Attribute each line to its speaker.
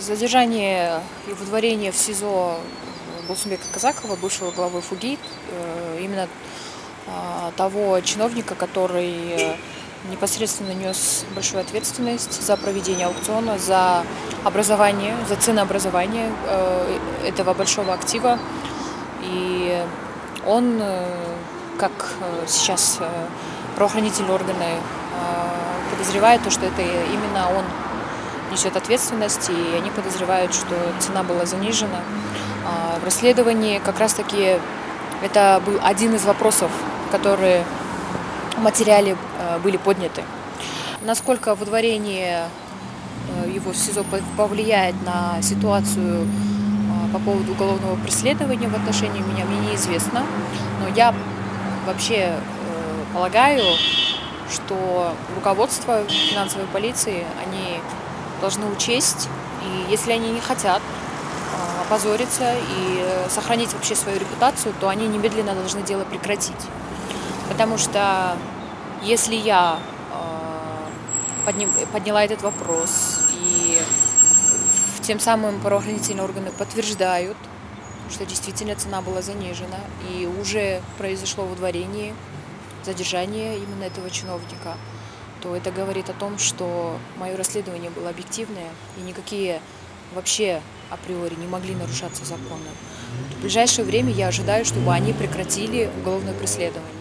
Speaker 1: Задержание и выдворение в СИЗО Булсунбека Казакова, бывшего главы ФУГИ, именно того чиновника, который непосредственно нес большую ответственность за проведение аукциона, за образование, за ценообразование этого большого актива. И он, как сейчас правоохранительные органы подозревают, что это именно он несет ответственность, и они подозревают, что цена была занижена. В расследовании как раз-таки это был один из вопросов, которые в материале были подняты. Насколько выдворение его в СИЗО повлияет на ситуацию по поводу уголовного преследования в отношении меня, мне неизвестно. Но я вообще полагаю, что руководство финансовой полиции, они должны учесть, и если они не хотят опозориться и сохранить вообще свою репутацию, то они немедленно должны дело прекратить. Потому что если я подняла этот вопрос, и тем самым правоохранительные органы подтверждают, что действительно цена была занижена, и уже произошло выдворение, задержание именно этого чиновника, то это говорит о том, что мое расследование было объективное, и никакие вообще априори не могли нарушаться законы. В ближайшее время я ожидаю, чтобы они прекратили уголовное преследование.